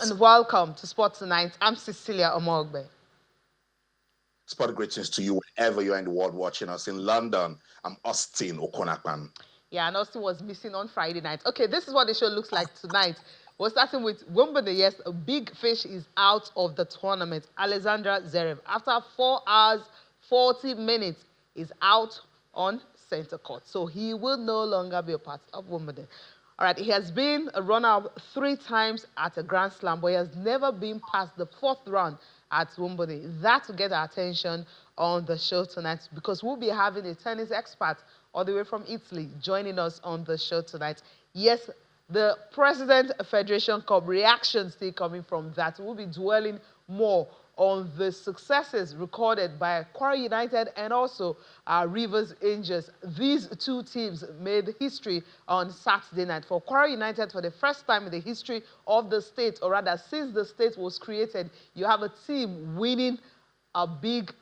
and welcome to Sports Tonight. I'm Cecilia Omogbe. Sport greetings to you wherever you are in the world watching us. In London, I'm Austin Okonakpan. Yeah, and Austin was missing on Friday night. Okay, this is what the show looks like tonight. We're starting with Wimbledon. Yes, a big fish is out of the tournament. Alexander Zverev, after 4 hours, 40 minutes, is out on center court. So he will no longer be a part of Wimbledon. All right, he has been a runner-up 3 times at a Grand Slam, but he has never been past the 4th round at Wimbledon. That will get our attention on the show tonight because we'll be having a tennis expert all the way from Italy joining us on the show tonight. Yes, the President Federation Cup reaction still coming from that. We'll be dwelling more on the successes recorded by Kwara United and also Rivers Angels. These 2 teams made history on Saturday night. For Kwara United, for the first time in the history of the state, or rather since the state was created, you have a team winning a big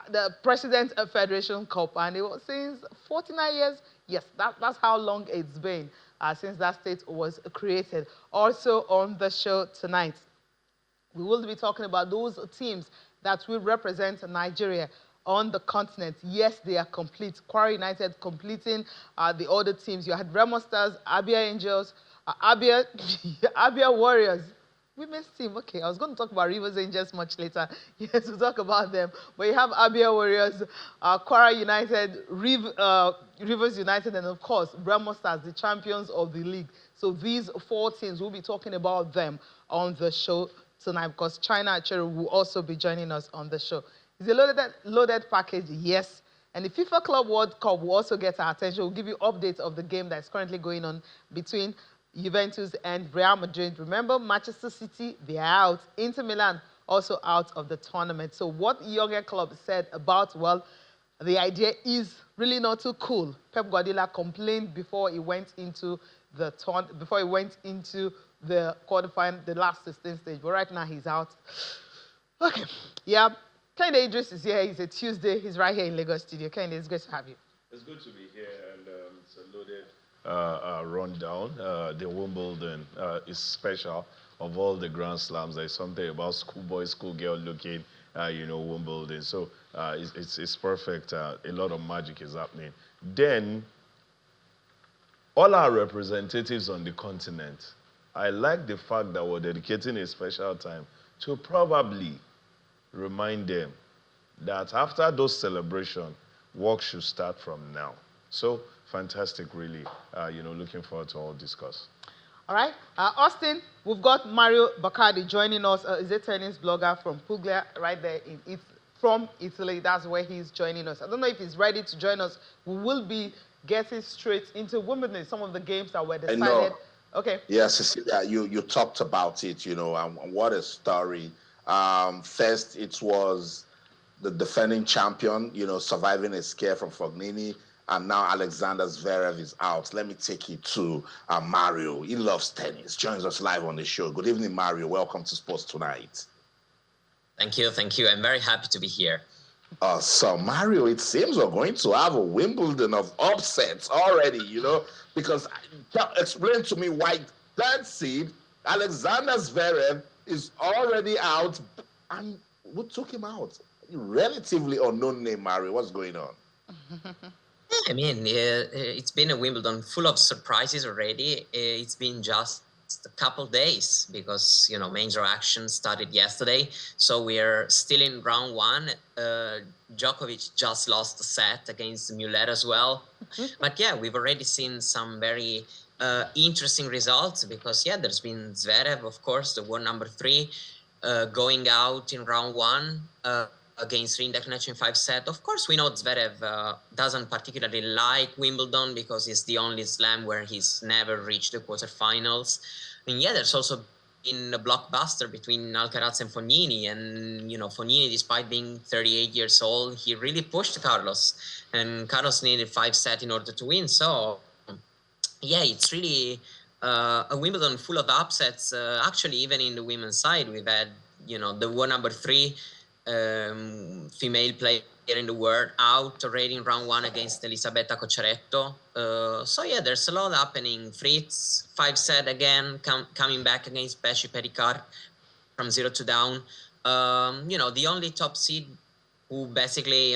the President Federation Cup, and it was since 49 years. Yes, that's how long it's been since that state was created. Also on the show tonight, we will be talking about those teams that will represent Nigeria on the continent. Yes, they are complete. Kwara United completing the other teams. You had Remo Stars, Abia Angels, Abia Warriors. Women's team, okay. I was going to talk about Rivers Angels much later. Yes, we'll talk about them. But you have Abia Warriors, Kwara United, Rivers United, and of course, Remo Stars, the champions of the league. So these 4 teams, we'll be talking about them on the show tonight because China Achero will also be joining us on the show. It's a loaded package, yes. And the FIFA Club World Cup will also get our attention. We'll give you updates of the game that's currently going on between Juventus and Real Madrid. Remember, Manchester City, they are out. Inter Milan also out of the tournament. So what Jurgen Klopp said about, well, the idea is really not too cool. Pep Guardiola complained before he went into the quarterfinal, the last 16 stage. But right now he's out. Okay, yeah. Kehinde Idris is here. It's a Tuesday. He's right here in Lagos studio. Kehinde, it's good to have you. It's good to be here, and it's a loaded rundown. The Wimbledon is special. Of all the Grand Slams, there's something about schoolboy, schoolgirl looking, Wimbledon. So it's perfect. A lot of magic is happening. Then, all our representatives on the continent, I like the fact that we're dedicating a special time to probably remind them that after those celebrations, work should start from now. So fantastic, really. Looking forward to all discuss. All right. Austin, we've got Mario Baccardi joining us. He's a tennis blogger from Puglia, right there from Italy. That's where he's joining us. I don't know if he's ready to join us. We will be getting straight into Wimbledon, some of the games that were decided. I know. Okay. Yes, Cecilia, you talked about it, and what a story. First, it was the defending champion, surviving a scare from Fognini, and now Alexander Zverev is out. Let me take you to Mario. He loves tennis. Joins us live on the show. Good evening, Mario. Welcome to Sports Tonight. Thank you. I'm very happy to be here. So, Mario, it seems we're going to have a Wimbledon of upsets already, because explain to me why third seed Alexander Zverev is already out. And who took him out? Relatively unknown name, Mario. What's going on? I mean, it's been a Wimbledon full of surprises already. It's been just a couple days because, major action started yesterday. So we're still in round 1. Djokovic just lost a set against Muller as well. But yeah, we've already seen some very interesting results because, there's been Zverev, of course, the world number 3, going out in round 1 against Rinderknecht in 5 sets. Of course, we know Zverev doesn't particularly like Wimbledon because it's the only slam where he's never reached the quarterfinals. And there's also been a blockbuster between Alcaraz and Fognini. And, Fognini, despite being 38 years old, he really pushed Carlos. And Carlos needed 5 sets in order to win. So, it's really a Wimbledon full of upsets. Actually, even in the women's side, we've had, the world number 3 female player in the world, out already in round 1 against Elisabetta Cocciaretto. So yeah, there's a lot happening. Fritz, 5 set again, coming back against Pesci Pericard from 0-2 down. The only top seed who basically,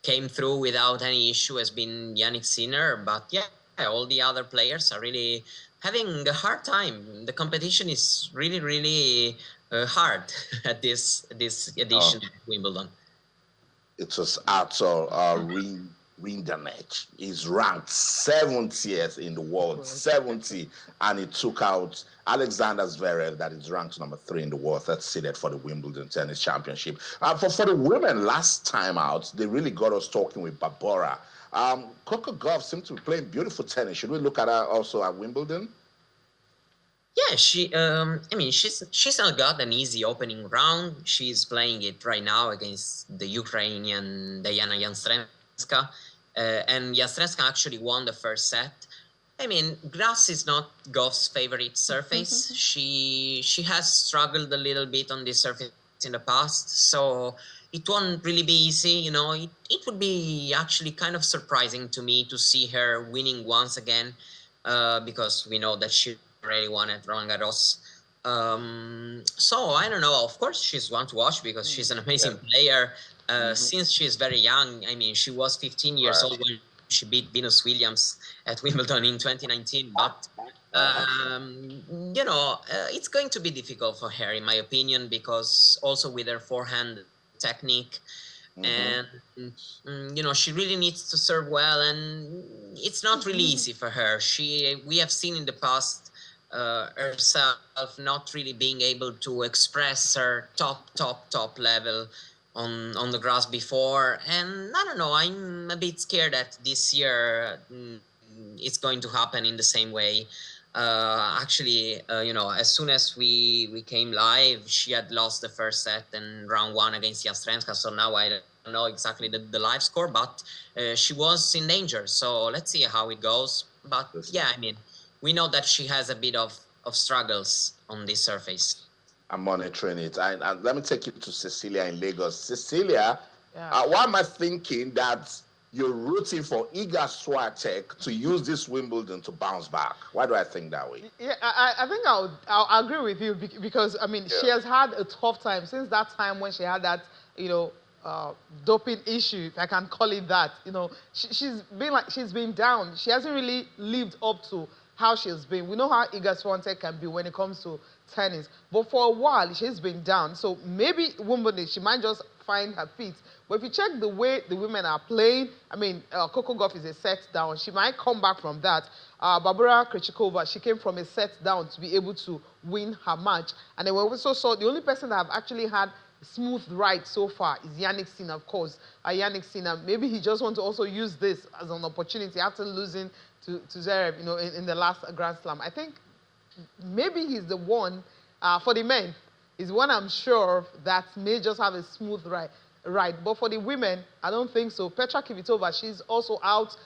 came through without any issue has been Yannick Sinner. But yeah, all the other players are really having a hard time. The competition is really, really hard at this edition of Wimbledon. It was Arthur Rinderknech. He's ranked 70th in the world, 70, and he took out Alexander Zverev, that is ranked number 3 in the world, that's seeded for the Wimbledon Tennis Championship. For the women, last time out, they really got us talking with Barbora. Coco Gauff seems to be playing beautiful tennis. Should we look at her also at Wimbledon? Yeah, she's not got an easy opening round. She's playing it right now against the Ukrainian Diana Yastremska, and Yastremska actually won the first set. Grass is not Gauff's favorite surface. She has struggled a little bit on this surface in the past, so it won't really be easy. It would be actually kind of surprising to me to see her winning once again, because we know that she already won at Roland Garros. So I don't know. Of course, she's one to watch because she's an amazing player. Since she's very young, she was 15 years old when she beat Venus Williams at Wimbledon in 2019. But it's going to be difficult for her, in my opinion, because also with her forehand technique. And she really needs to serve well, and it's not really easy for her. We have seen in the past herself not really being able to express her top level on the grass before. And I don't know, I'm a bit scared that this year it's going to happen in the same way. As soon as we came live, she had lost the first set in round 1 against Yastremska. So now I don't know exactly the live score, but she was in danger. So let's see how it goes. But yeah, we know that she has a bit of struggles on this surface. I'm monitoring it. And let me take you to Cecilia in Lagos. Cecilia, why am I thinking that you're rooting for Iga Swiatek to use this Wimbledon to bounce back? Why do I think that way? Yeah, I think I'll agree with you because she has had a tough time since that time when she had that doping issue, if I can call it that. She's been down. She hasn't really lived up to how she's been. We know how Iga Swiatek can be when it comes to tennis, but for a while she's been down. So maybe Wimbledon she might just find her feet. But if you check the way the women are playing, Coco Gauff is a set down. She might come back from that. Barbora Krejcikova, she came from a set down to be able to win her match. And then we also saw the only person that have actually had smooth ride so far is Yannick Sinner, of course. Yannick Sinner, maybe he just wants to also use this as an opportunity after losing to Zverev, in the last Grand Slam. I think maybe he's the one for the men. He's the one I'm sure of that may just have a smooth ride. But for the women, I don't think so. Petra Kvitova, she's also out.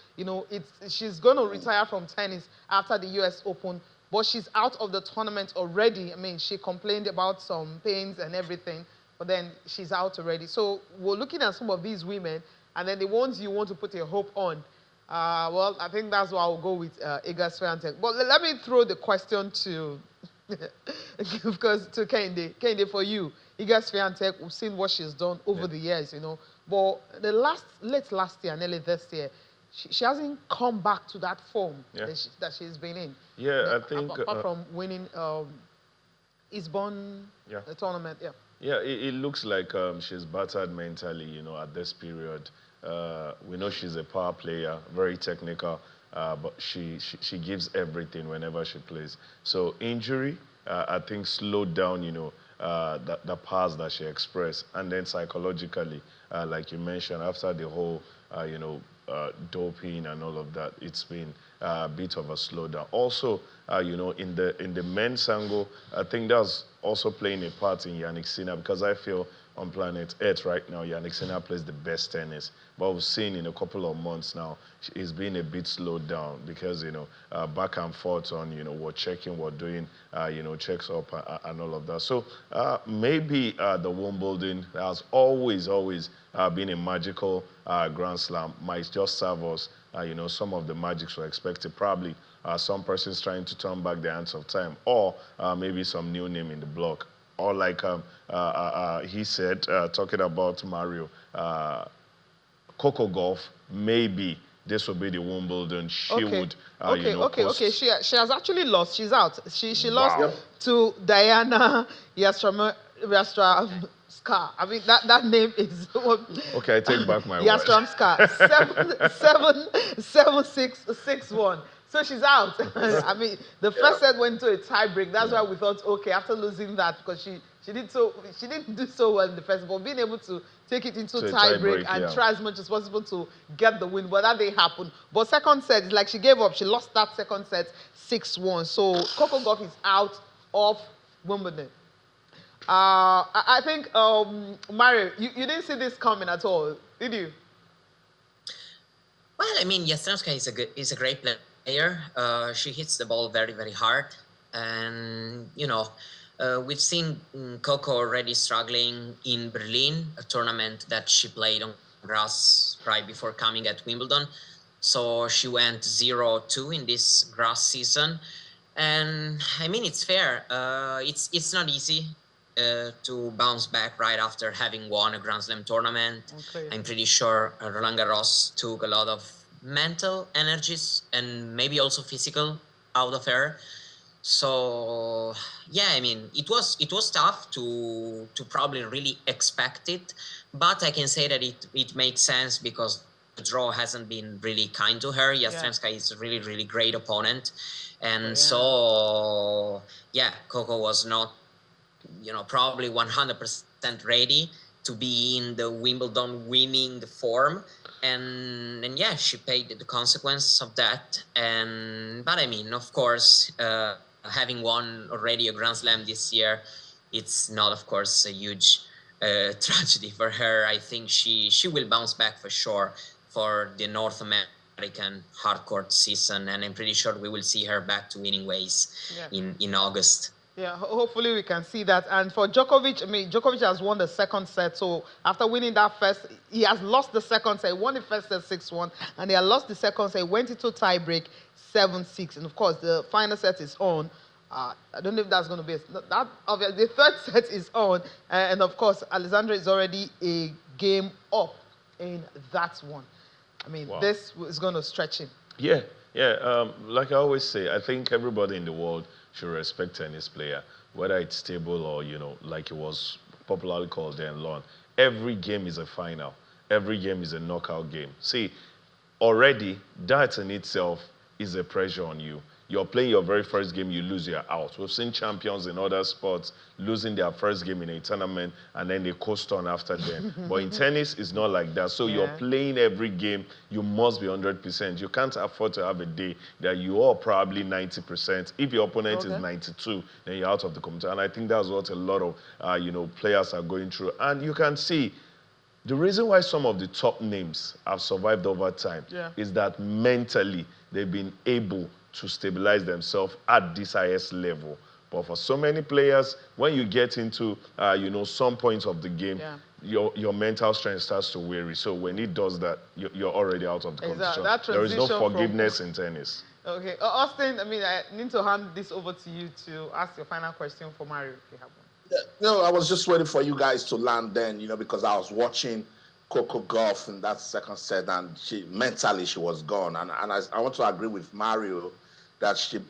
She's going to retire from tennis after the U.S. Open, but she's out of the tournament already. She complained about some pains and everything, but then she's out already. So we're looking at some of these women, and then the ones you want to put your hope on. Well, I think that's why I'll go with Iga Swiatek. But let me throw the question to, because to Kehinde. Kehinde, for you, Iga Swiatek, we've seen what she's done over the years, But late last year, nearly this year, she hasn't come back to that form that she's been in. Yeah, I think apart from winning Eastbourne tournament, Yeah, it looks like she's battered mentally, at this period. We know she's a power player, very technical, but she gives everything whenever she plays. So injury, I think, slowed down, the powers that she expressed. And then psychologically, like you mentioned, after the whole, doping and all of that, it's been a bit of a slowdown. Also, in the men's angle, I think that's also playing a part in Yannick Sinner, because I feel on planet Earth right now. Yannick Sinner plays the best tennis, but we've seen in a couple of months now he's been a bit slowed down because back and forth on we're checking, we're doing checks up and all of that. So maybe the Wimbledon has always been a magical Grand Slam might just serve us some of the magics we're expecting. Probably some persons trying to turn back the hands of time, or maybe some new name in the block. Or like he said, talking about Mario, Coco Golf, maybe this will be the Wimbledon. She would, okay. She has actually lost. She's out. She lost Wow. to Diana Yastremska. I mean that name is Okay, I take back my word. Yastremska 7-6-6-1. So she's out. I mean, the first set went to a tie break. That's why we thought, okay, after losing that, because she didn't do so well in the first, but being able to take it into tie break and try as much as possible to get the win, but that didn't happen. But second set, it's like she gave up. She lost that second set 6-1. So Coco Gauff is out of Wimbledon. I think Mario, you didn't see this coming at all, did you? Well, I mean, Yastremska is a great player. She hits the ball very, very hard, and we've seen Coco already struggling in Berlin, a tournament that she played on grass right before coming at Wimbledon. So she went 0-2 in this grass season, and I mean it's fair. It's not easy to bounce back right after having won a Grand Slam tournament. Okay. I'm pretty sure Roland Garros took a lot of mental energies and maybe also physical out of her. So yeah, I mean it was tough to probably really expect it, but I can say that it makes sense because the draw hasn't been really kind to her. Yastremska is a really, really great opponent, and so yeah, Coco was not probably 100% ready to be in the Wimbledon winning form. And yeah, she paid the consequence of that. But I mean, of course, having won already a Grand Slam this year, it's not, of course, a huge tragedy for her. I think she will bounce back for sure for the North American hardcourt season, and I'm pretty sure we will see her back to winning ways in August. Yeah, hopefully we can see that. And for Djokovic, I mean, Djokovic has won the second set. So after winning that first, he has lost the second set. He won the first set 6-1, and he had lost the second set. He went into tie break 7-6. And of course, the final set is on. I don't know if that's going to be that. Obviously, the third set is on, and of course, Alexandra is already a game up in that one. I mean, this is going to stretch him. Yeah. Like I always say, I think everybody in the world should respect tennis player, whether it's table or like it was popularly called then lawn. Every game is a final. Every game is a knockout game. See, already that in itself is a pressure on you. You're playing your very first game, you lose, you're out. We've seen champions in other sports losing their first game in a tournament and then they coast on after them. But in tennis, it's not like that. So you're playing every game, you must be 100%. You can't afford to have a day that you are probably 90%. If your opponent is 92, then you're out of the competition. And I think that's what a lot of players are going through. And you can see the reason why some of the top names have survived over time is that mentally they've been able to stabilize themselves at this highest level. But for so many players, when you get into some points of the game, your mental strength starts to weary. So when it does that, you're already out of the competition. There is no forgiveness in tennis. Okay, Austin, I mean, I need to hand this over to you to ask your final question for Mario, if you have one. No, I was just waiting for you guys to land then, because I was watching Coco Gauff in that second set, and mentally she was gone. And I want to agree with Mario that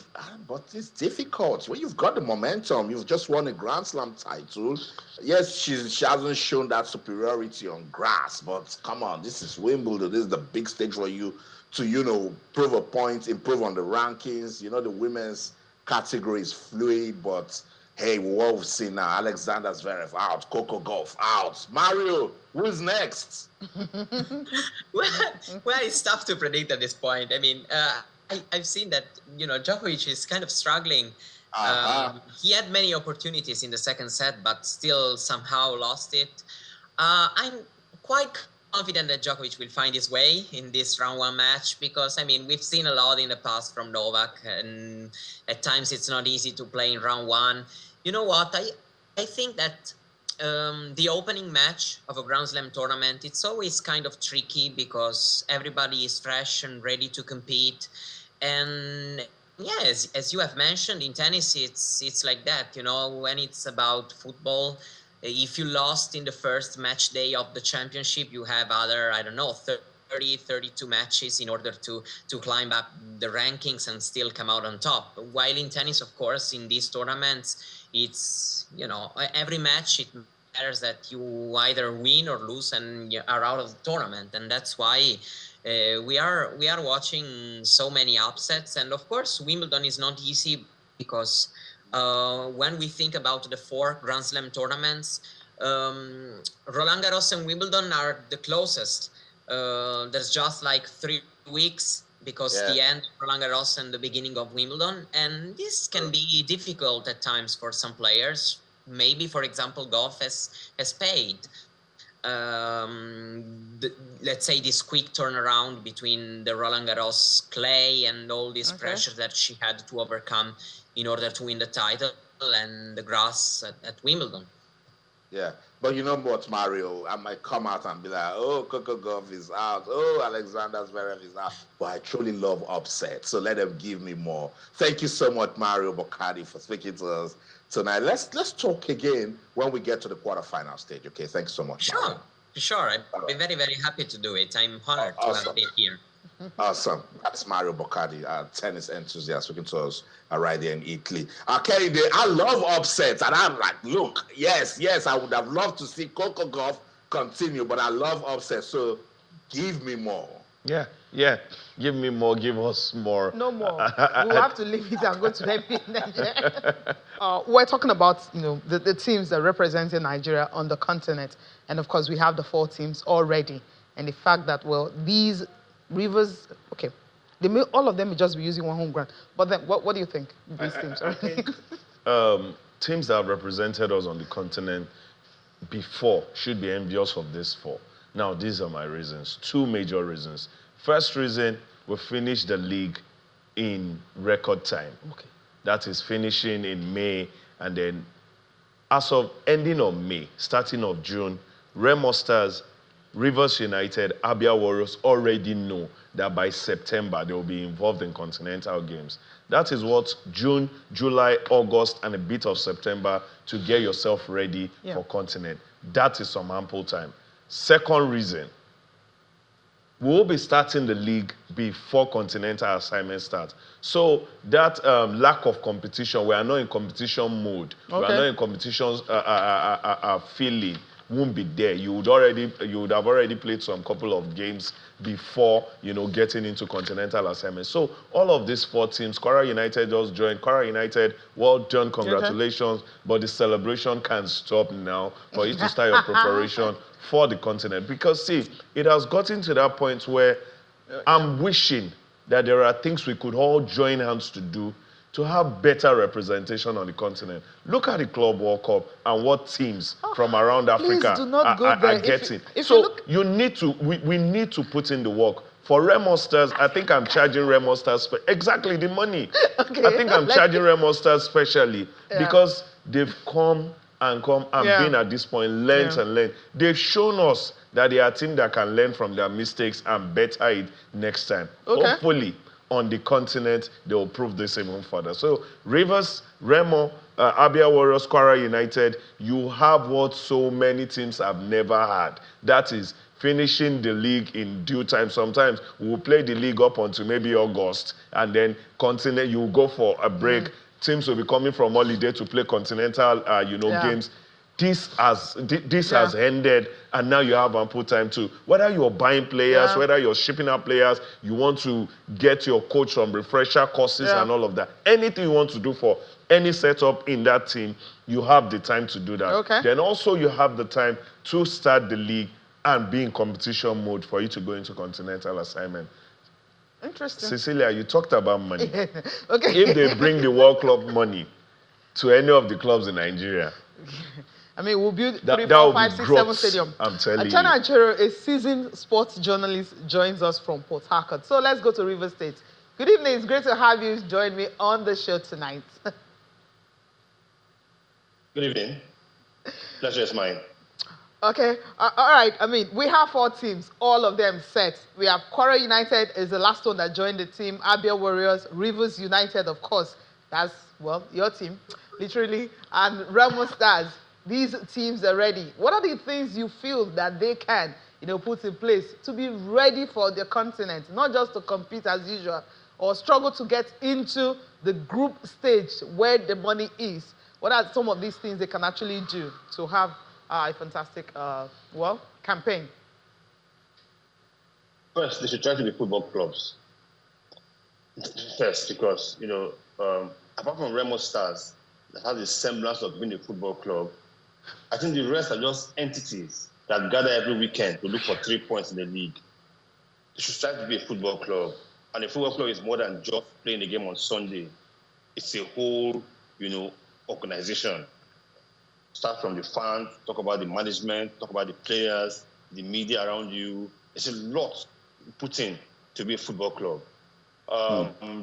but it's difficult. When you've got the momentum, you've just won a Grand Slam title. Yes, she hasn't shown that superiority on grass, but come on, this is Wimbledon. This is the big stage for you to, prove a point, improve on the rankings. The women's category is fluid, but hey, what we've seen now, Alexander Zverev out, Coco Gauff out. Mario, who's next? Well, it's tough to predict at this point. I mean, I've seen that, Djokovic is kind of struggling He had many opportunities in the second set, but still somehow lost it. I'm quite confident that Djokovic will find his way in this round one match because, I mean, we've seen a lot in the past from Novak, and at times it's not easy to play in round one. You know what? I think that the opening match of a Grand Slam tournament, it's always kind of tricky because everybody is fresh and ready to compete. And yeah, as you have mentioned, in tennis, it's like that. You know, when it's about football, if you lost in the first match day of the championship, you have other, I don't know, 30, 32 matches in order to climb up the rankings and still come out on top. While in tennis, of course, in these tournaments, it's, you know, every match, it matters that you either win or lose and you are out of the tournament. And that's why we are watching so many upsets. And of course, Wimbledon is not easy because when we think about the 4 Grand Slam tournaments, Roland Garros and Wimbledon are the closest. There's just like 3 weeks because the end of Roland Garros and the beginning of Wimbledon, and this can be difficult at times for some players. Maybe, for example, Goff has paid. Let's say this quick turnaround between the Roland Garros clay and all these pressures that she had to overcome in order to win the title, and the grass at Wimbledon. Yeah, but you know what, Mario? I might come out and be like, oh, Coco Gauff is out. Oh, Alexander Zverev is out. But I truly love upset, so let them give me more. Thank you so much, Mario Boccardi, for speaking to us tonight. Let's talk again when we get to the quarterfinal stage. Okay, thanks so much. Sure, sure. I'd be very, very happy to do it. I'm honored to have been here. Awesome. That's Mario Boccardi, tennis enthusiast, speaking to us right there in Italy. Kennedy, I love upsets, and I'm like, look, yes, I would have loved to see Coco Gauff continue, but I love upsets, so give me more. Yeah, give me more, give us more. No more. We'll have to leave it and go to Nigeria. We're talking about, you know, the teams that represented Nigeria on the continent, and of course we have the 4 teams already, and the fact that, well, these Rivers, okay, all of them will just be using one home ground. But then, what do you think? These teams, I think teams that have represented us on the continent before should be envious of these 4. Now, these are my reasons. 2 major reasons. First reason, we finished the league in record time. Okay. That is finishing in May, and then as of ending of May, starting of June, Remo Stars, Rivers United, Abia Warriors already know that by September they will be involved in continental games. That is what June, July, August, and a bit of September to get yourself ready for continent. That is some ample time. Second reason, we will be starting the league before continental assignment starts. So that lack of competition, we are not in competition mode. We are not in competition feeling. Won't be there. You would have already played some couple of games before, you know, getting into continental assignment. So all of these 4 teams, Kwara United just joined. Kwara United, well done, congratulations. But the celebration can't stop now for you to start your preparation for the continent. Because see, it has gotten to that point where I'm wishing that there are things we could all join hands to do to have better representation on the continent. Look at the Club World Cup and what teams from around Africa are getting. We need to put in the work. For Remo Stars, I think I'm charging Remo Stars exactly the money. I think I'm charging Remo Stars specially because they've come and been at this point, learned and learned. They've shown us that they are a team that can learn from their mistakes and better it next time. Hopefully, on the continent, they will prove this even further. So, Rivers, Remo, Abia Warriors, Kwara United, you have what so many teams have never had. That is finishing the league in due time. Sometimes we'll play the league up until maybe August, and then continent, you go for a break. Teams will be coming from holiday to play continental, games. This has ended, and now you have ample time to, whether you're buying players, whether you're shipping out players, you want to get your coach from refresher courses and all of that. Anything you want to do for any setup in that team, you have the time to do that. Then also you have the time to start the league and be in competition mode for you to go into continental assignment. Interesting. Cecilia, you talked about money. If they bring the World Club money, to any of the clubs in Nigeria. I mean, we'll build That- 3, that 4, would be 5, 6, 7 growth, stadium. I'm telling Achana you. Achero, a seasoned sports journalist, joins us from Port Harcourt. So let's go to River State. Good evening. It's great to have you join me on the show tonight. Good evening. Pleasure is mine. Okay, all right. I mean, we have 4 teams, all of them set. We have Kwara United is the last one that joined the team. Abia Warriors, Rivers United, of course. That's, well, your team, literally. And Remo Stars. These teams are ready. What are the things you feel that they can, put in place to be ready for the continent, not just to compete as usual or struggle to get into the group stage where the money is? What are some of these things they can actually do to have a fantastic, campaign? First, they should try to be football clubs. First, because, apart from Remo Stars, that has a semblance of being a football club, I think the rest are just entities that gather every weekend to look for 3 points in the league. They should try to be a football club. And a football club is more than just playing a game on Sunday. It's a whole, organization. Start from the fans, talk about the management, talk about the players, the media around you. It's a lot put in to be a football club.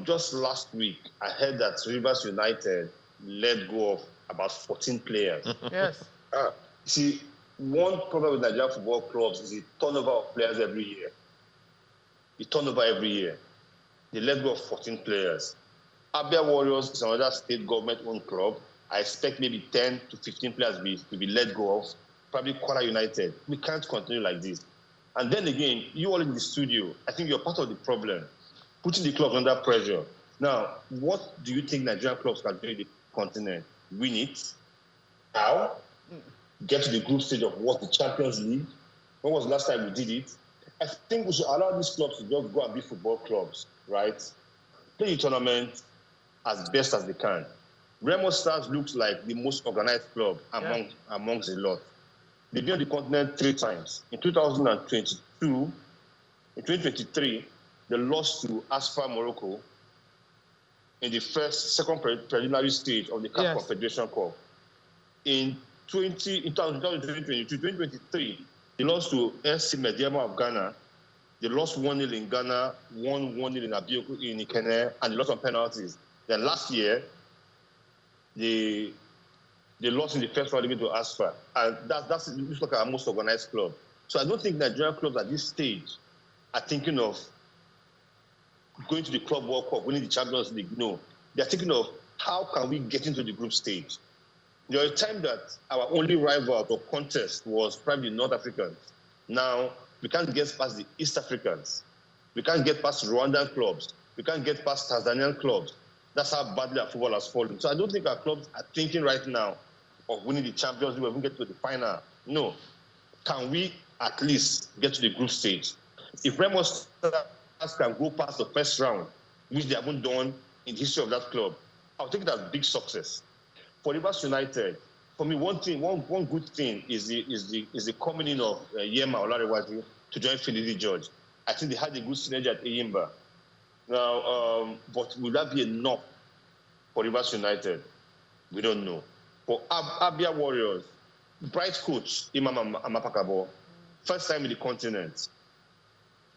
Just last week, I heard that Rivers United let go of about 14 players. Yes. See, one problem with Nigerian football clubs is the turnover of players every year. The turnover every year. They let go of 14 players. Abia Warriors is another state government-owned club. I expect maybe 10 to 15 players to be let go of. Probably Kwara United. We can't continue like this. And then again, you all in the studio, I think you're part of the problem, putting the clubs under pressure. Now, what do you think Nigerian clubs can do in the continent? Win it? How? Get to the group stage of what? The Champions League? When was the last time we did it? I think we should allow these clubs to just go and be football clubs, right? Play the tournament as best as they can. Remo Stars looks like the most organized club amongst a lot. They've been on the continent 3 times. In 2022, in 2023, they lost to Asfa Morocco in the second preliminary stage of the CAF Confederation Cup. In 2022, 2023, they lost to SC Mediama of Ghana. They lost 1-0 in Ghana, won 1-0 in Abioko in Ikene, and they lost on penalties. Then last year, they lost in the first round to Asfa. And that looks like our most organized club. So I don't think Nigerian clubs at this stage are thinking of going to the Club World Cup, winning the Champions League. No. They're thinking of how can we get into the group stage. There was a time that our only rival or contest was probably North Africans. Now, we can't get past the East Africans. We can't get past Rwandan clubs. We can't get past Tanzanian clubs. That's how badly our football has fallen. So I don't think our clubs are thinking right now of winning the Champions League or even get to the final. No. Can we at least get to the group stage? If Remo Stars can go past the first round, which they haven't done in the history of that club, I'll take it as big success. For Rivers United, for me, one good thing is the coming in of Yema Olarewaju to join Finidi George. I think they had a good synergy at Eyimba. Now, but will that be enough for Rivers United? We don't know. For Abia Warriors, bright coach Imam Amapakabo, first time in the continent.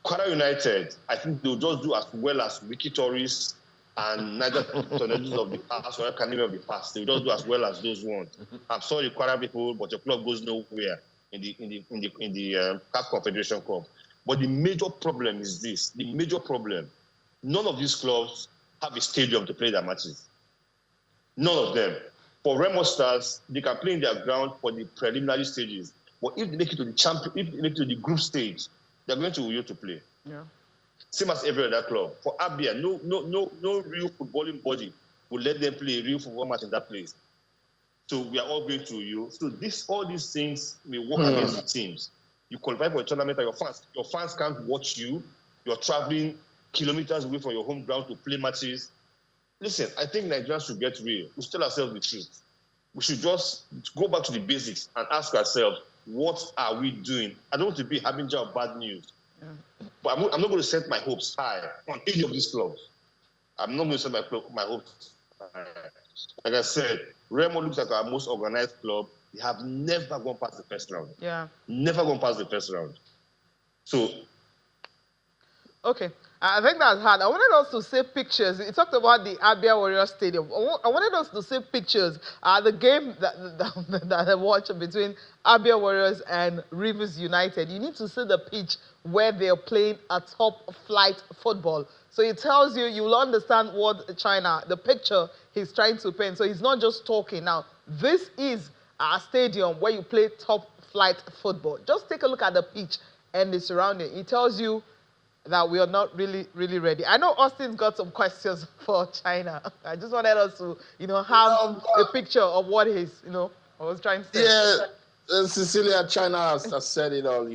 Kwara United, I think they'll just do as well as Wiki Tourist and Niger Tornadoes of the past or Academy of the past. They'll just do as well as those ones. I'm sorry, Kwara people, but your club goes nowhere in the CAF Confederation Cup. But the major problem is this. The major problem. None of these clubs have a stadium to play their matches. None of them. For Remo Stars, they can play in their ground for the preliminary stages. But if they make it to the group stage, they're going to Uyo to play. Yeah. Same as every other club. For Abia, no real footballing body will let them play a real football match in that place. So we are all going to Uyo. So all these things may work against the teams. You qualify for a tournament and your fans can't watch you. You're traveling kilometers away from your home ground to play matches. Listen, I think Nigerians should get real. We should tell ourselves the truth. We should just go back to the basics and ask ourselves, what are we doing? I don't want to be having of bad news. Yeah. But I'm not going to set my hopes high on any of these clubs. I'm not going to set my hopes high. Like I said, Remo looks like our most organized club. They have never gone past the first round. Yeah. Never gone past the first round. So, okay. I think that's hard. I wanted us to see pictures. You talked about the Abia Warriors Stadium. I wanted us to see pictures. The game that I watched between Abia Warriors and Rivers United. You need to see the pitch where they're playing a top flight football. So it tells you, you'll understand what the picture he's trying to paint. So he's not just talking now. This is a stadium where you play top flight football. Just take a look at the pitch and the surrounding. It tells you that we are not really ready. I know Austin's got some questions for China. I just wanted us to, have a picture of what he's, I was trying to say. Yeah, Cecilia, China has said it all,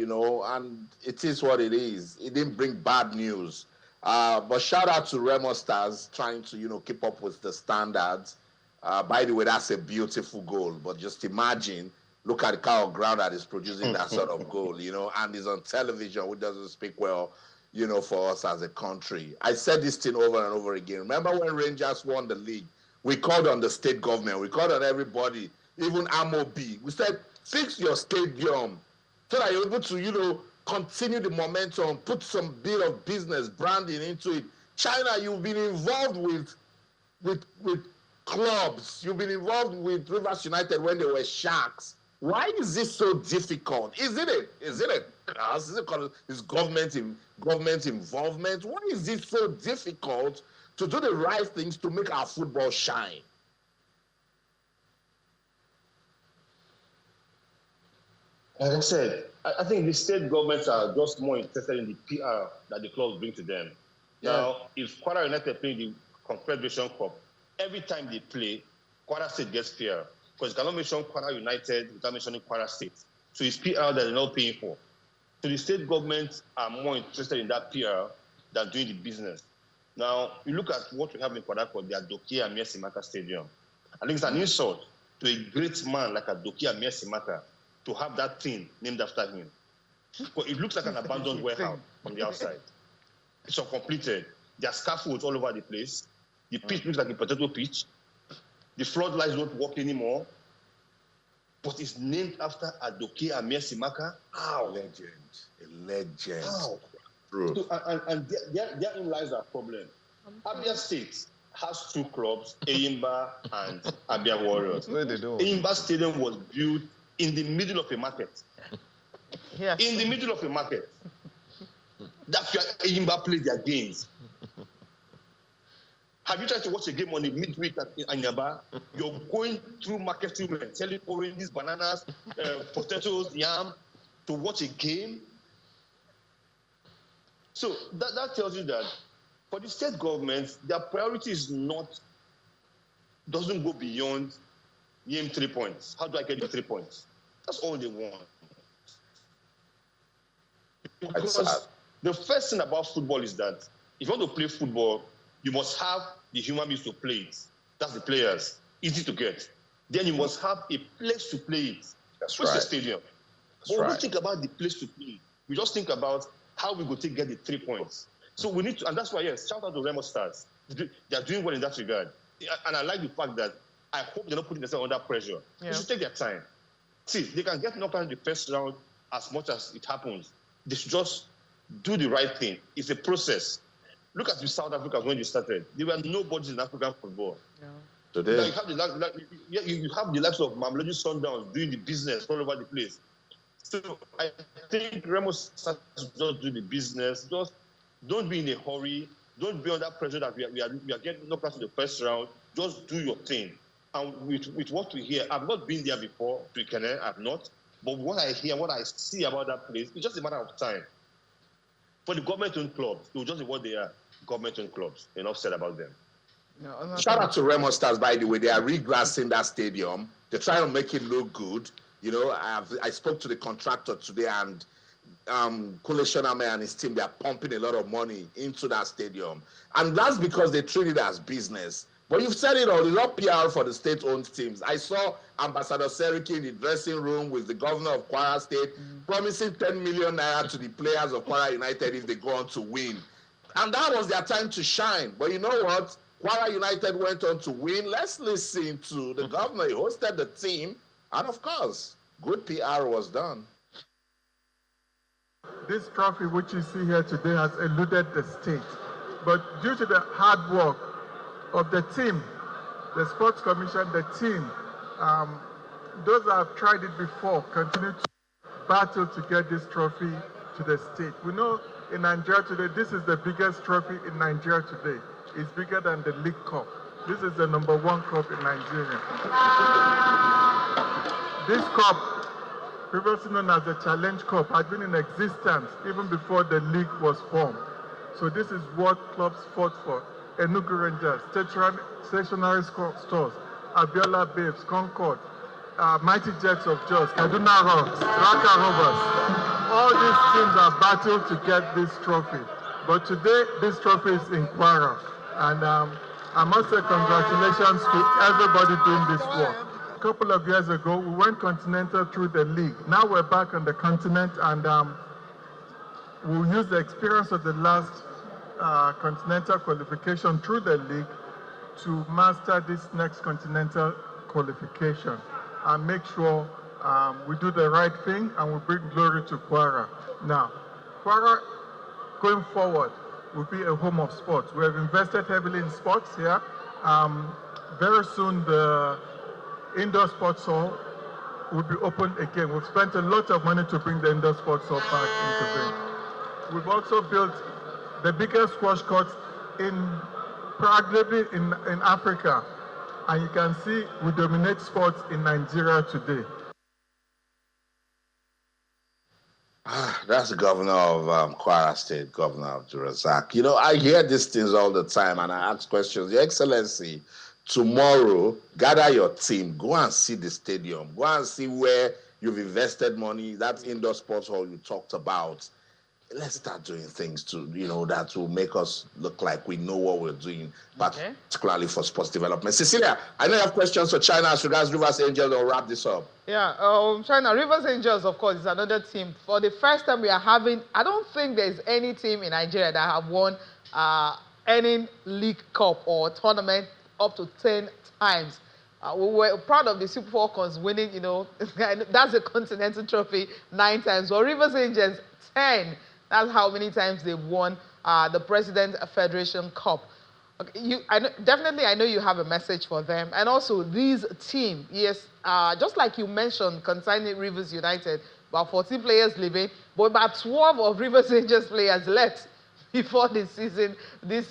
and it is what it is. It didn't bring bad news. But shout out to Remo Stars trying to, keep up with the standards. By the way, that's a beautiful goal. But just imagine, look at the kind of ground that is producing that sort of goal, and is on television, which doesn't speak well, for us as a country. I said this thing over and over again. Remember when Rangers won the league? We called on the state government. We called on everybody, even MOB. We said, fix your stadium so that you're able to, continue the momentum, put some bit of business branding into it. China, you've been involved with clubs. You've been involved with Rivers United when they were Sharks. Why is this so difficult? Is it a class? Is it because it's government involvement? Why is it so difficult to do the right things to make our football shine? like I said, I think the state governments are just more interested in the PR that the clubs bring to them. Yeah. Now, if Kwara United play the Confederation Cup, every time they play, Kwara State gets PR. Because you cannot mention Kwara United without mentioning Kwara State. So it's PR that they're not paying for. So the state governments are more interested in that PR than doing the business. Now, you look at what we have in Kwadako, the Adokia Amir Simaka Stadium. I think it's an insult to a great man like Adokia Amir Simaka to have that thing named after him. But it looks like an abandoned warehouse from the outside. It's uncompleted. There are scaffolds all over the place. The pitch looks like a potato pitch. The floodlights don't work anymore. But it's named after Adoke Amir Simaka. How? A legend. How? True. So, and therein lies our problem. Abia State has two clubs, Eyimba and Abia Warriors. Eyimba Stadium was built in the middle of a market. Yes. In the middle of a market. That's where Eyimba plays their games. Have you tried to watch a game on the midweek at Anyaba? You're going through market women, selling oranges, bananas, potatoes, yam, to watch a game. So that tells you that for the state governments, their priority doesn't go beyond aim 3 points. How do I get the 3 points? That's all they want. Because the first thing about football is that if you want to play football, you must have the human beings to play it. That's the players. Easy to get. Then you must have a place to play it. That's Which right. is the stadium. That's but right. we don't think about the place to play. We just think about how we go to get the 3 points. So we need to, and that's why, yes, shout out to Remo Stars. They are doing well in that regard. And I like the fact that I hope they're not putting themselves under pressure. Yeah. They should take their time. See, they can get knocked out in the first round as much as it happens. They should just do the right thing. It's a process. Look at South Africa when they started. There were nobodies in African football. Yeah. Today, now you have the likes of Mamelodi Sundowns doing the business all over the place. So I think Remo just do the business. Just don't be in a hurry. Don't be under pressure that we are getting knocked out in the first round. Just do your thing. And with what we hear, I've not been there before. I've not. But what I hear, what I see about that place, it's just a matter of time. For the government-owned clubs, it will just be what they are, government-owned clubs. Enough said about them. No, shout out to Remo Stars, by the way. They are regrassing that stadium. They're trying to make it look good. I spoke to the contractor today, and Kule Shoname and his team, they are pumping a lot of money into that stadium. And that's because they treat it as business. But you've said it all, it's not PR for the state-owned teams. I saw Ambassador Seriki in the dressing room with the governor of Kwara State promising 10 million naira to the players of Kwara United if they go on to win. And that was their time to shine. But you know what? Kwara United went on to win. Let's listen to the governor. He hosted the team. And of course, good PR was done. This trophy which you see here today has eluded the state. But due to the hard work of the team, the sports commission, the team, those that have tried it before continue to battle to get this trophy to the state. We know in Nigeria today, this is the biggest trophy in Nigeria today. It's bigger than the League Cup. This is the #1 cup in Nigeria. This cup, previously known as the Challenge Cup, had been in existence even before the league was formed. So this is what clubs fought for. Enugu Rangers, stationary stores, Abiola Babes, Concord, Mighty Jets of Jos, Kaduna Rocks, Raka Rovers. All these teams are battled to get this trophy. But today, this trophy is in Kwara. And I must say congratulations to everybody doing this work. A couple of years ago, we went Continental through the league. Now we're back on the continent, and we'll use the experience of the last Continental qualification through the league to master this next Continental qualification and make sure we do the right thing and we bring glory to Kwara. Now, Kwara, going forward, will be a home of sports. We have invested heavily in sports here. Very soon, the indoor sports hall will be opened again. We've spent a lot of money to bring the indoor sports hall back into being. We've also built the biggest squash courts probably in Africa. And you can see we dominate sports in Nigeria today. That's the governor of Kwara State, Governor Abdulrazak. You know, I hear these things all the time and I ask questions. Your Excellency, tomorrow, gather your team, go and see the stadium, go and see where you've invested money, that indoor sports hall you talked about. Let's start doing things that will make us look like we know what we're doing, particularly for sports development. Cecilia, I know you have questions for China as regards Rivers Angels. I'll wrap this up. Yeah, China, Rivers Angels, of course, is another team. For the first time we are having, I don't think there's any team in Nigeria that have won any league cup or tournament up to 10 times. We were proud of the Super Falcons winning, that's a Continental trophy 9 times. Well, Rivers Angels, 10. That's how many times they've won the President Federation Cup. Okay, I know you have a message for them. And also, this team, yes, just like you mentioned concerning Rivers United, about 14 players leaving, but about 12 of Rivers Angels players left before the season. They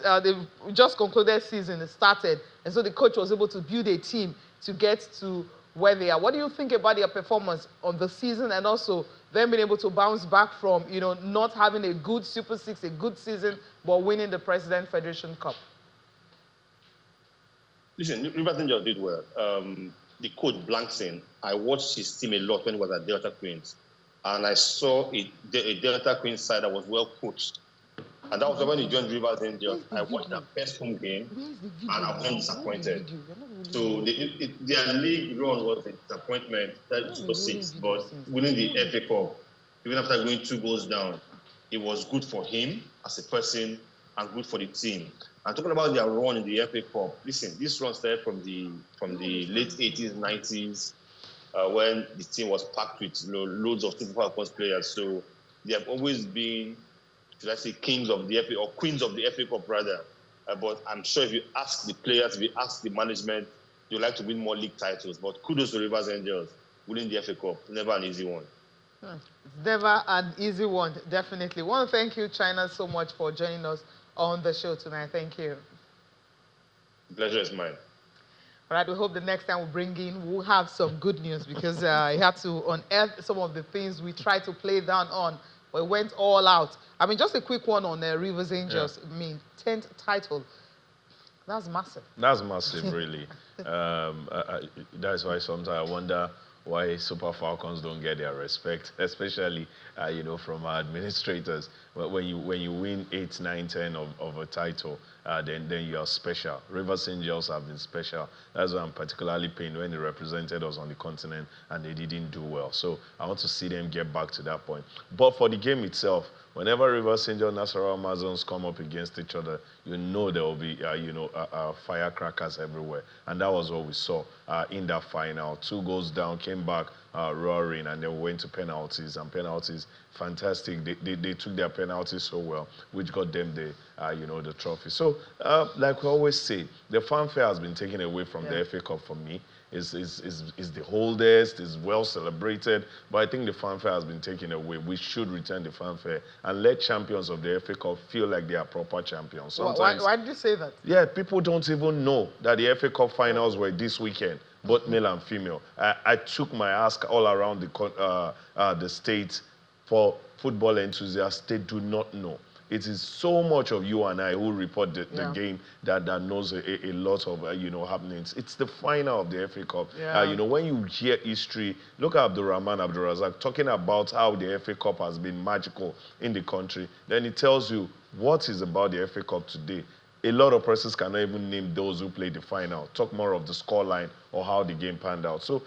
just concluded season started. And so the coach was able to build a team to get to where they are. What do you think about their performance on the season and also them being able to bounce back from, not having a good Super 6, a good season, but winning the President Federation Cup? Listen, Rivers Angels did well. The coach Blankson, I watched his team a lot when he was at Delta Queens. And I saw a Delta Queens side that was well coached. And that was when he joined Rivers Angels. I watched their first home game, and I was disappointed. So their league run was a disappointment. That Super 6, but winning the FA Cup, even after going 2 goals down, it was good for him as a person and good for the team. And talking about their run in the FA Cup, listen, this run started from the late 80s, 90s, when the team was packed with loads of Super Falcons players. So they have always been, should I say, kings of the FA or queens of the FA Cup rather. But I'm sure if you ask the players, if you ask the management, they'd like to win more league titles. But kudos to Rivers Angels winning the FA Cup. Never an easy one. It's never an easy one, definitely. I want to thank you, China, so much for joining us on the show tonight. Thank you. The pleasure is mine. All right, we hope the next time we'll have some good news because I had to unearth some of the things we tried to play down on, but it went all out. I mean, just a quick one on Rivers Angels. Yeah. I mean, 10th title. That's massive. That's massive, really. That's why sometimes I wonder why Super Falcons don't get their respect, especially from our administrators. When you win 8, 9, 10 of a title, then you are special. Rivers Angels have been special. That's why I'm particularly pained when they represented us on the continent and they didn't do well. So I want to see them get back to that point. But for the game itself, whenever Rivers St. John, Nasarawa, Amazons come up against each other, you know there will be, firecrackers everywhere. And that was what we saw in that final. 2 goals down, came back roaring, and then went to penalties. And penalties, fantastic. They took their penalties so well, which got them the trophy. So, like we always say, the fanfare has been taken away from the FA Cup for me. Is the oldest, is well celebrated, but I think the fanfare has been taken away. We should return the fanfare and let champions of the FA Cup feel like they are proper champions. Sometimes, why did you say that? Yeah, people don't even know that the FA Cup finals were this weekend, both male and female. I took my ask all around the state for football enthusiasts. They do not know. It is so much of you and I who report the game that knows a lot of happenings. It's the final of the FA Cup. Yeah. When you hear history, look at Abdurrahman Abdurrazak talking about how the FA Cup has been magical in the country. Then it tells you what is about the FA Cup today. A lot of persons cannot even name those who played the final. Talk more of the scoreline or how the game panned out. So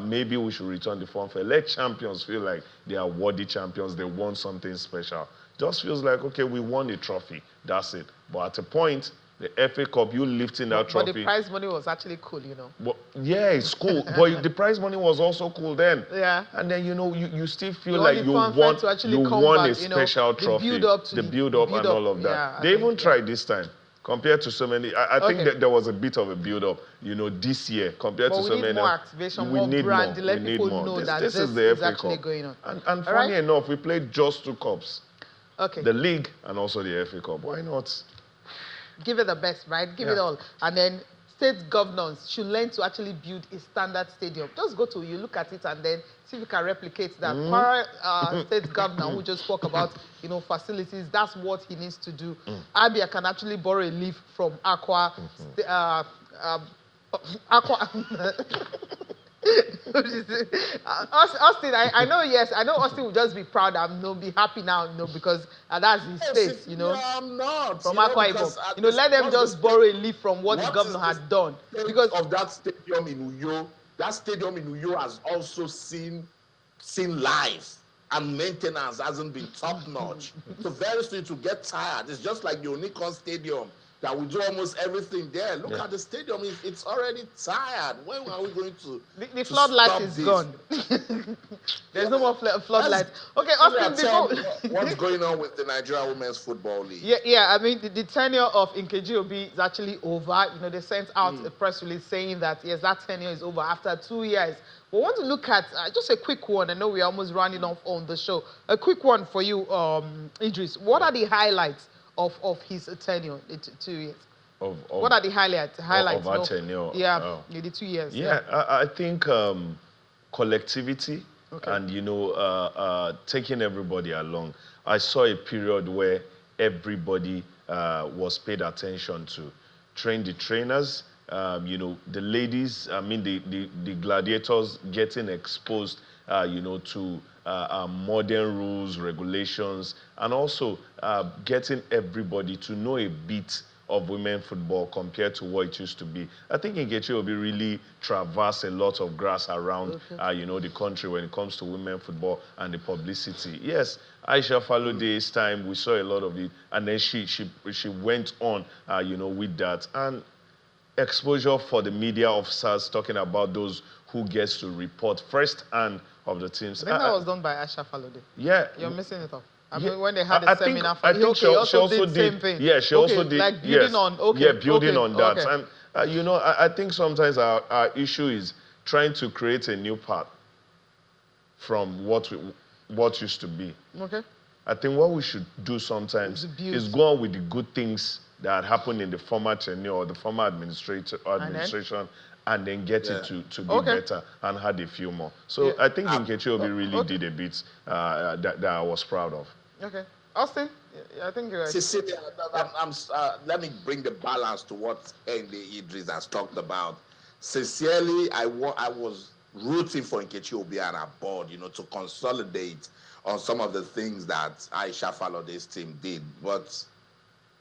maybe we should return the fanfare. Let champions feel like they are worthy champions. They won something special. Just feels like, okay, we won a trophy. That's it. But at a point, the FA Cup, you lifting that trophy. But the prize money was actually cool, Well, yeah, it's cool. But the prize money was also cool then. Yeah. And then, you still feel You like want you the won, fanfare to actually you come won back, a special trophy. The build-up and all of that. Yeah, they even tried this time. Compared to so many, I think that there was a bit of a build-up, this year compared to so many. We need more activation, we more need brand, more. let we people need more. know This that is this the is FA actually Cup. going on. And funny enough, we played just 2 cups. Okay. The league and also the FA Cup. Why not? Give it the best, right? Give it all. And then state governors should learn to actually build a standard stadium. Just you look at it and then see if you can replicate that. Kwara state governor who just spoke about, facilities, that's what he needs to do. Abia can actually borrow a leaf from Aqua. Austin, I know, yes, I know Austin will just be proud and be happy now, because that's his state, I'm not. From Akwa Ibom. Let them just borrow a leaf from what the governor had done. Because of that stadium in Uyo, that stadium in Uyo has also seen life, and maintenance hasn't been top notch. So very soon to get tired. It's just like the Onikon Stadium that we do almost everything there. Look at the stadium; it's already tired. When are we going to? The floodlight is gone. There's no more floodlight. Okay, Austin, what's going on with the Nigerian Women's Football League? Yeah. I mean, the tenure of Nkechi Obi is actually over. They sent out a press release saying that yes, that tenure is over after 2 years. We want to look at just a quick one. I know we're almost running off on the show. A quick one for you, Idris. What are the highlights of his tenure, the 2 years? What are the highlights? Of our tenure? Yeah, the 2 years. Yeah, I think collectivity and, taking everybody along. I saw a period where everybody was paid attention to. Train the trainers, the ladies, the gladiators getting exposed, to modern rules, regulations, and also getting everybody to know a bit of women football compared to what it used to be. I think Nkechi Obi really traversed a lot of grass around, the country when it comes to women football and the publicity. Yes, Aisha Fallode's time, we saw a lot of it, and then she went on, with that. And exposure for the media officers talking about those who gets to report firsthand of the teams. I think that was done by Aisha Falode. Yeah. You're missing it up. I mean, when they had a seminar for I think she also did same thing. Yeah, she also did. Like building on. Okay. Yeah, building on that. Okay. And, I think sometimes our issue is trying to create a new path from what used to be. Okay. I think what we should do sometimes is go on with the good things that happened in the former tenure or the former administration and then get it to be better and had a few more. So I think Nkechi Obi really did a bit that I was proud of. Okay. Austin, I think you're right. Cecilia, let me bring the balance to what Henry Idris has talked about. Sincerely, I was rooting for Nkechi Obi and our board, to consolidate on some of the things that Aisha Fallode's team did. But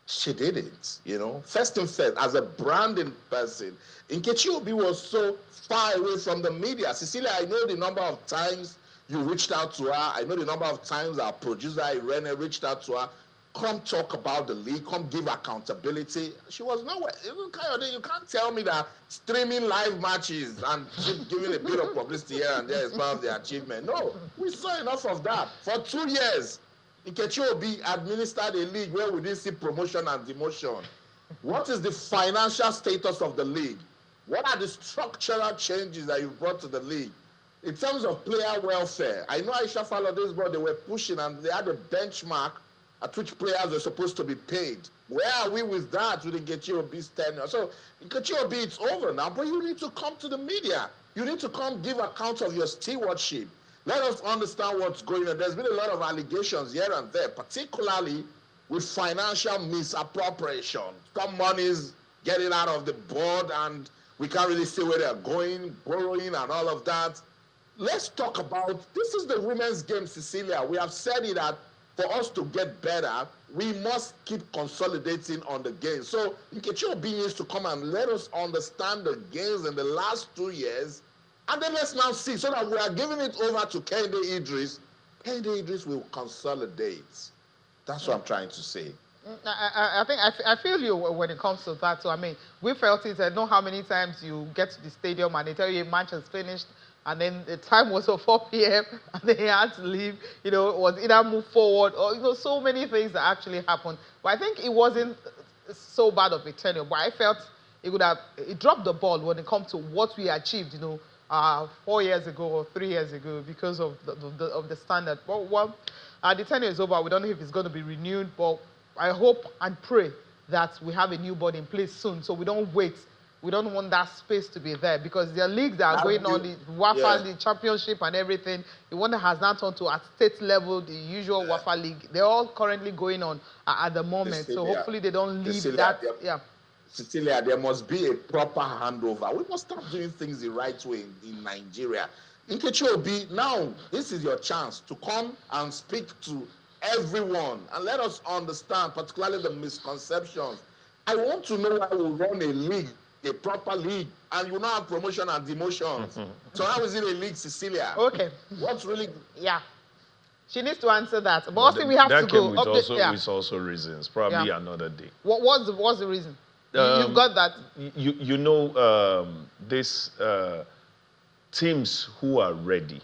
she didn't, First and first, as a branding person, Nkechi Obi was so far away from the media. Cecilia, I know the number of times You reached out to her. I know the number of times our producer Irene reached out to her. Come talk about the league. Come give accountability. She was nowhere. You can't tell me that streaming live matches and giving a bit of publicity here and there is part of the achievement. No, we saw enough of that. For 2 years, Nkechi Obi administered a league where we didn't see promotion and demotion. What is the financial status of the league? What are the structural changes that you've brought to the league? In terms of player welfare, I know Aisha followed this, but they were pushing and they had a benchmark at which players were supposed to be paid. Where are we with that with Nkechi Obi's tenure? So Nkechi Obi, it's over now, but you need to come to the media. You need to come give account of your stewardship. Let us understand what's going on. There's been a lot of allegations here and there, particularly with financial misappropriation. Some money's getting out of the board and we can't really see where they're going, borrowing and all of that. Let's talk about, this is the women's game, Cecilia. We have said it that for us to get better, we must keep consolidating on the gains. So Nkechi Obi needs to come and let us understand the gains in the last 2 years, and then let's now see, so that we are giving it over to Kehinde Idris. Kehinde Idris will consolidate. That's what I'm trying to say. I feel you when it comes to that. So I mean, we felt it. I know how many times you get to the stadium and they tell you a match is finished, and then the time was 4 p.m. and they had to leave. You know, it was either move forward or so many things that actually happened. But I think it wasn't so bad of a tenure. But I felt it dropped the ball when it comes to what we achieved. 4 years ago or 3 years ago because of the standard. Well, the tenure is over. We don't know if it's going to be renewed, but I hope and pray that we have a new board in place soon, so we don't wait. We don't want that space to be there because there are leagues that are going on, the WAFA, the championship and everything. The one that has now turned to at state level, the usual WAFA league, they're all currently going on at the moment. So hopefully they don't leave that. Cecilia, there must be a proper handover. We must start doing things the right way in Nigeria. Nkechi Obi, now this is your chance to come and speak to everyone and let us understand, particularly the misconceptions. I want to know how we run a league, a proper league, and you now have promotion and demotions. So how is it a league, Cecilia? Okay. What's really... Yeah. She needs to answer that. But also we have to go. With also reasons. Probably another day. What's the reason? You've got that. This teams who are ready,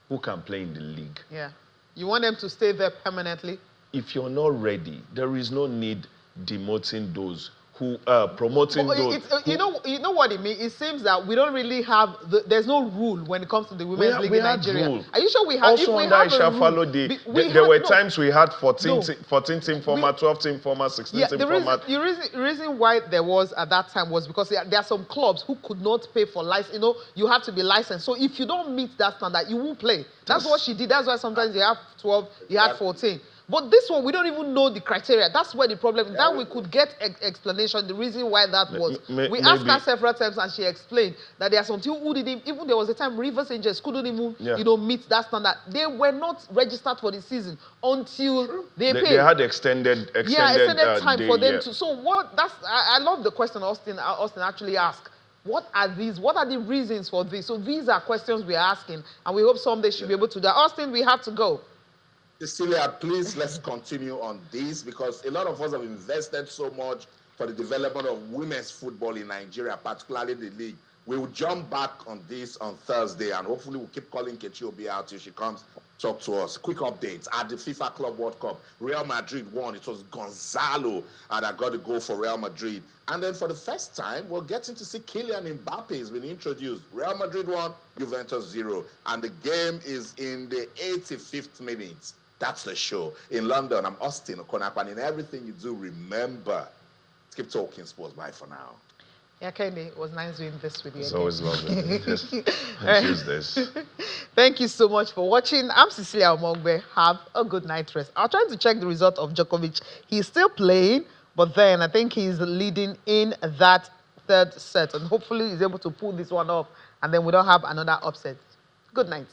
who can play in the league. Yeah. You want them to stay there permanently? If you're not ready, there is no need demoting those who are promoting those. You know what it means? It seems that we don't really have, there's no rule when it comes to the women's league in Nigeria. Rule. Are you sure we have? Also under Aisha Fallow, there were times we had 14 team format, 12 team format, 16 team format. The reason why there was at that time was because there are some clubs who could not pay for license. You have to be licensed. So if you don't meet that standard, you won't play. That's what she did. That's why sometimes you have 12, you had 14. But this one, we don't even know the criteria. That's where the problem is. That we could get explanation, the reason why that was. We asked her several times and she explained that there are some people who didn't, even there was a time Rivers Angels couldn't even, meet that standard. They were not registered for the season until they paid. They had extended time for them to. So I love the question Austin actually asked. What are the reasons for this? So these are questions we're asking and we hope someday she'll be able to do. Austin, we have to go. Cecilia, please, let's continue on this because a lot of us have invested so much for the development of women's football in Nigeria, particularly the league. We will jump back on this on Thursday and hopefully we'll keep calling Nkechi Obi out till she comes talk to us. Quick updates. At the FIFA Club World Cup, Real Madrid won. It was Gonzalo that got the goal for Real Madrid. And then for the first time, we're getting to see Kylian Mbappe has been introduced. Real Madrid 1, Juventus 0. And the game is in the 85th minute. That's the show. In London, I'm Austin Okonakwa, and in everything you do, remember, keep talking sports. Bye for now. Yeah, Kenny, it was nice doing this with you. It's always lovely. Tuesdays. Thank you so much for watching. I'm Cecilia Omongbe. Have a good night rest. I'm trying to check the result of Djokovic. He's still playing, but then I think he's leading in that third set, and hopefully he's able to pull this one off, and then we don't have another upset. Good night.